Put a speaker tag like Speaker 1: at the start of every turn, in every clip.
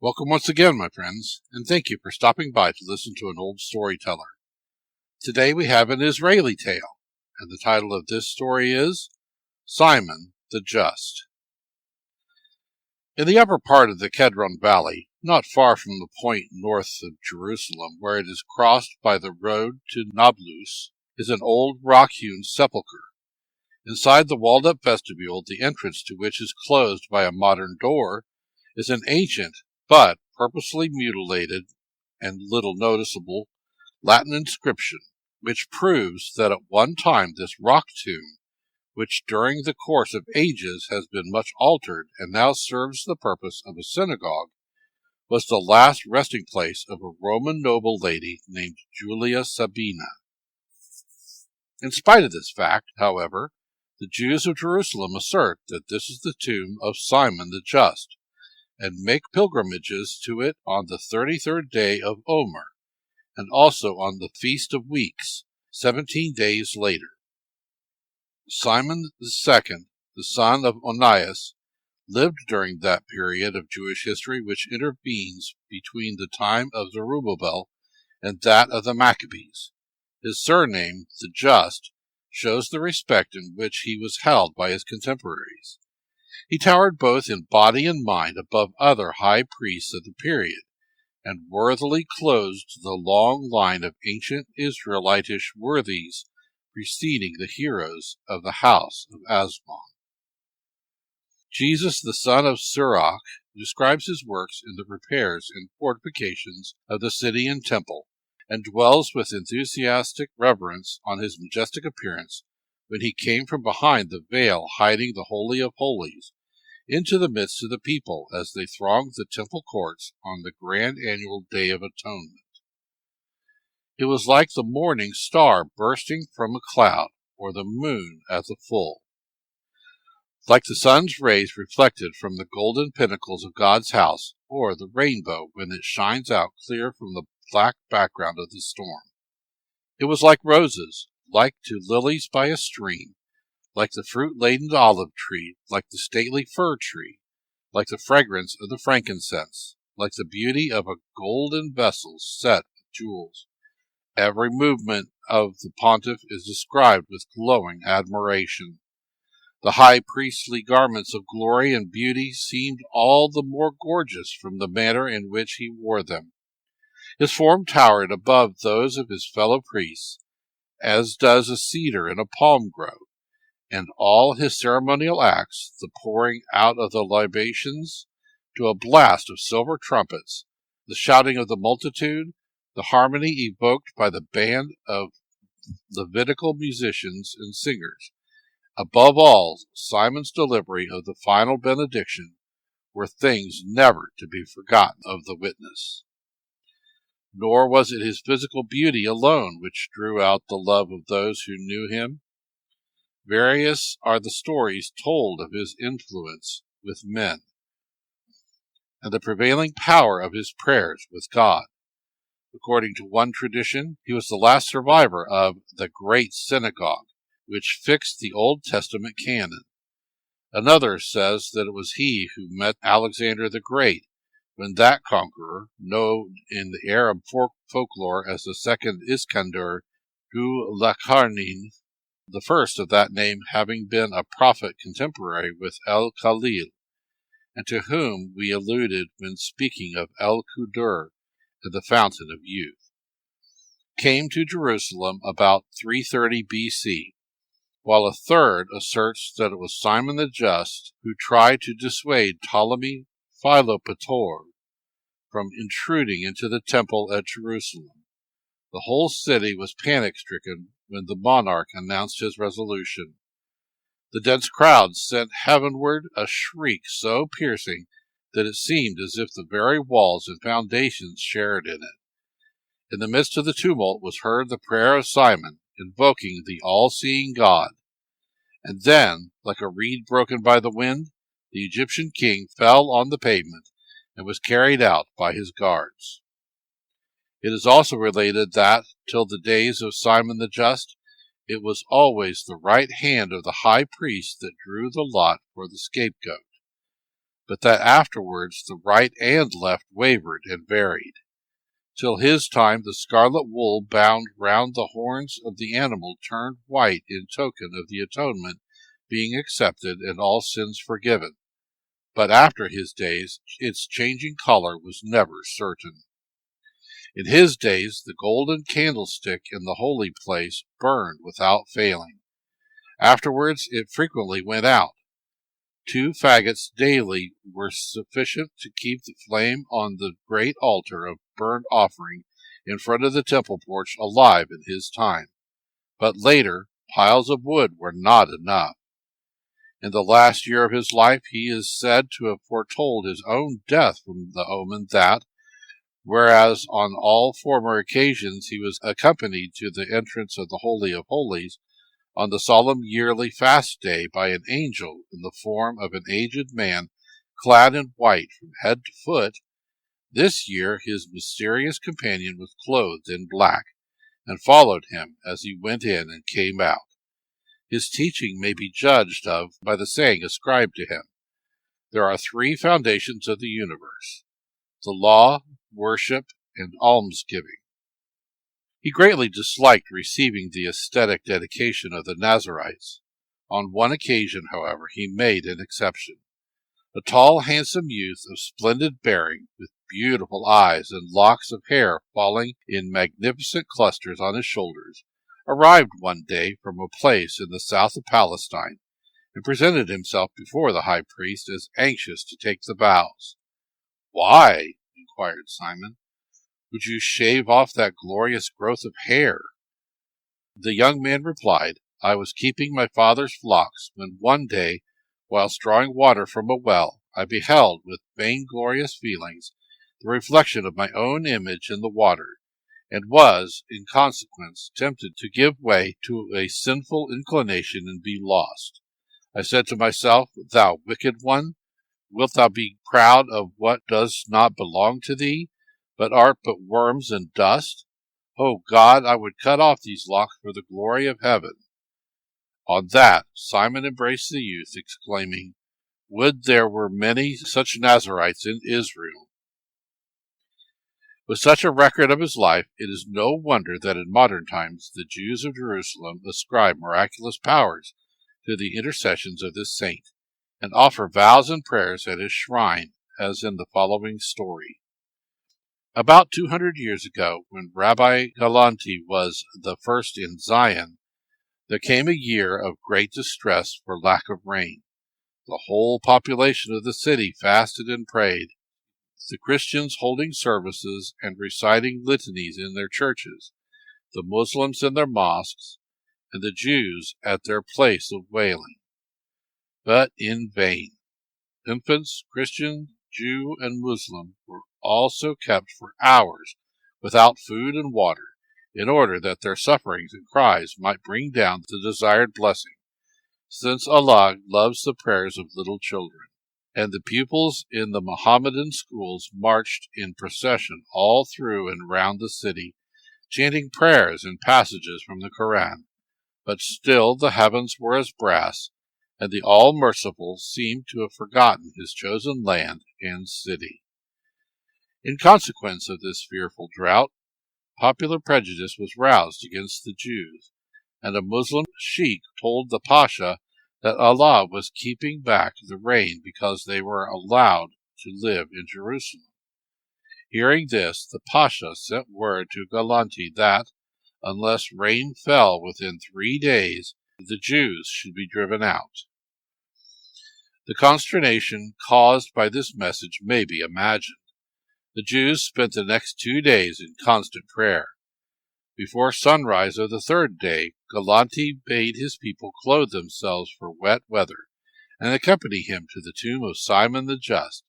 Speaker 1: Welcome once again, my friends, and thank you for stopping by to listen to an old storyteller. Today we have an Israeli tale, and the title of this story is Simon the Just. In the upper part of the Kedron Valley, not far from the point north of Jerusalem where it is crossed by the road to Nablus, is an old rock-hewn sepulchre. Inside the walled-up vestibule, the entrance to which is closed by a modern door, is an ancient but purposely mutilated and little noticeable Latin inscription, which proves that at one time this rock tomb, which during the course of ages has been much altered and now serves the purpose of a synagogue, was the last resting place of a Roman noble lady named Julia Sabina. In spite of this fact, however, the Jews of Jerusalem assert that this is the tomb of Simon the Just, and make pilgrimages to it on the 33rd day of Omer, and also on the Feast of Weeks, 17 days later. Simon II, the son of Onias, lived during that period of Jewish history which intervenes between the time of Zerubbabel and that of the Maccabees. His surname, the Just, shows the respect in which he was held by his contemporaries. He towered both in body and mind above other high priests of the period, and worthily closed the long line of ancient Israelitish worthies preceding the heroes of the house of Asmon. Jesus, the son of Sirach, describes his works in the repairs and fortifications of the city and temple, and dwells with enthusiastic reverence on his majestic appearance when he came from behind the veil hiding the Holy of Holies into the midst of the people as they thronged the temple courts on the grand annual Day of Atonement. It was like the morning star bursting from a cloud, or the moon at the full. Like the sun's rays reflected from the golden pinnacles of God's house, or the rainbow when it shines out clear from the black background of the storm. It was like roses, like to lilies by a stream, like the fruit-laden olive tree, like the stately fir tree, like the fragrance of the frankincense, like the beauty of a golden vessel set with jewels. Every movement of the pontiff is described with glowing admiration. The high priestly garments of glory and beauty seemed all the more gorgeous from the manner in which he wore them. His form towered above those of his fellow priests, as does a cedar in a palm grove, and all his ceremonial acts, the pouring out of the libations to a blast of silver trumpets, the shouting of the multitude, the harmony evoked by the band of Levitical musicians and singers, above all, Simon's delivery of the final benediction, were things never to be forgotten of the witness. Nor was it his physical beauty alone which drew out the love of those who knew him. Various are the stories told of his influence with men, and the prevailing power of his prayers with God. According to one tradition, he was the last survivor of the Great Synagogue, which fixed the Old Testament canon. Another says that it was he who met Alexander the Great when that conqueror, known in the Arab folklore as the second Iskandar Dhul-Qarnayn, the first of that name having been a prophet contemporary with El-Khalil, and to whom we alluded when speaking of El-Qudur and the Fountain of Youth, came to Jerusalem about 330 BC, while a third asserts that it was Simon the Just who tried to dissuade Ptolemy Philopator from intruding into the temple at Jerusalem. The whole city was panic-stricken when the monarch announced his resolution. The dense crowd sent heavenward a shriek so piercing that it seemed as if the very walls and foundations shared in it. In the midst of the tumult was heard the prayer of Simon, invoking the all-seeing God. And then, like a reed broken by the wind, the Egyptian king fell on the pavement and was carried out by his guards. It is also related that, till the days of Simon the Just, it was always the right hand of the high priest that drew the lot for the scapegoat. but that afterwards the right and left wavered and varied. Till his time the scarlet wool bound round the horns of the animal turned white in token of the atonement being accepted and all sins forgiven. But after his days its changing color was never certain. In his days the golden candlestick in the holy place burned without failing. Afterwards it frequently went out. 2 faggots daily were sufficient to keep the flame on the great altar of burnt offering in front of the temple porch alive in his time. But later, piles of wood were not enough. In the last year of his life he is said to have foretold his own death from the omen that, whereas on all former occasions he was accompanied to the entrance of the Holy of Holies, on the solemn yearly fast day by an angel in the form of an aged man clad in white from head to foot, this year his mysterious companion was clothed in black, and followed him as he went in and came out. His teaching may be judged of by the saying ascribed to him: there are 3 foundations of the universe: the law, worship, and almsgiving. He greatly disliked receiving the ascetic dedication of the Nazarites. On one occasion, however, he made an exception. A tall, handsome youth of splendid bearing, with beautiful eyes and locks of hair falling in magnificent clusters on his shoulders, arrived one day from a place in the south of Palestine, and presented himself before the high priest as anxious to take the vows. "Why?" inquired Simon. "Would you shave off that glorious growth of hair?" The young man replied, "I was keeping my father's flocks, when one day, whilst drawing water from a well, I beheld, with vainglorious feelings, the reflection of my own image in the water, and was, in consequence, tempted to give way to a sinful inclination and be lost. I said to myself, Thou wicked one, wilt thou be proud of what does not belong to thee, but art but worms and dust? O God, I would cut off these locks for the glory of heaven." On that, Simon embraced the youth, exclaiming, "Would there were many such Nazarites in Israel!" With such a record of his life, it is no wonder that in modern times the Jews of Jerusalem ascribe miraculous powers to the intercessions of this saint, and offer vows and prayers at his shrine, as in the following story. About 200 years ago, when Rabbi Galanti was the first in Zion, there came a year of great distress for lack of rain. The whole population of the city fasted and prayed, the Christians holding services and reciting litanies in their churches, the Muslims in their mosques, and the Jews at their place of wailing. But in vain. Infants, Christian, Jew, and Muslim were also kept for hours without food and water, in order that their sufferings and cries might bring down the desired blessing, since Allah loves the prayers of little children. And the pupils in the Mohammedan schools marched in procession all through and round the city, chanting prayers and passages from the Koran. But still the heavens were as brass, and the All-Merciful seemed to have forgotten his chosen land and city. In consequence of this fearful drought, popular prejudice was roused against the Jews, and a Muslim sheikh told the Pasha that Allah was keeping back the rain because they were allowed to live in Jerusalem. Hearing this, the Pasha sent word to Galanti that, unless rain fell within 3 days, the Jews should be driven out. The consternation caused by this message may be imagined. The Jews spent the next 2 days in constant prayer. Before sunrise of the 3rd day, Galanti bade his people clothe themselves for wet weather, and accompany him to the tomb of Simon the Just,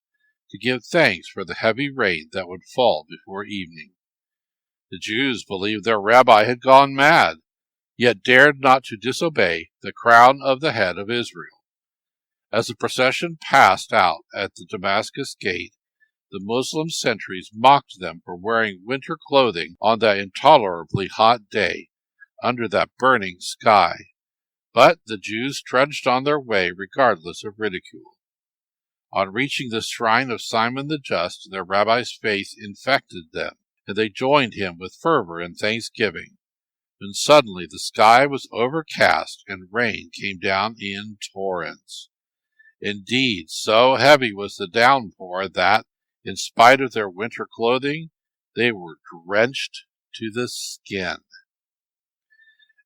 Speaker 1: to give thanks for the heavy rain that would fall before evening. The Jews believed their rabbi had gone mad, yet dared not to disobey the crown of the head of Israel. As the procession passed out at the Damascus gate, the Muslim sentries mocked them for wearing winter clothing on that intolerably hot day, under that burning sky. But the Jews trudged on their way regardless of ridicule. On reaching the shrine of Simon the Just, their rabbi's faith infected them, and they joined him with fervor and thanksgiving. Then suddenly the sky was overcast, and rain came down in torrents. Indeed, so heavy was the downpour that, in spite of their winter clothing, they were drenched to the skin.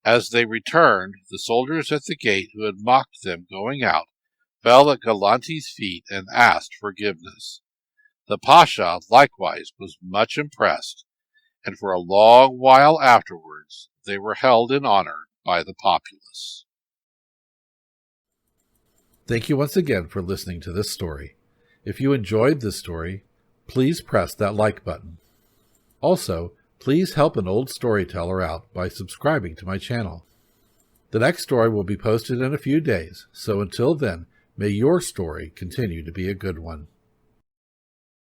Speaker 1: As they returned, the soldiers at the gate who had mocked them going out fell at Galanti's feet and asked forgiveness. The Pasha likewise was much impressed, and for a long while afterwards they were held in honor by the populace.
Speaker 2: Thank you once again for listening to this story. If you enjoyed this story, please press that like button. Also, please help an old storyteller out by subscribing to my channel. The next story will be posted in a few days, so until then, may your story continue to be a good one.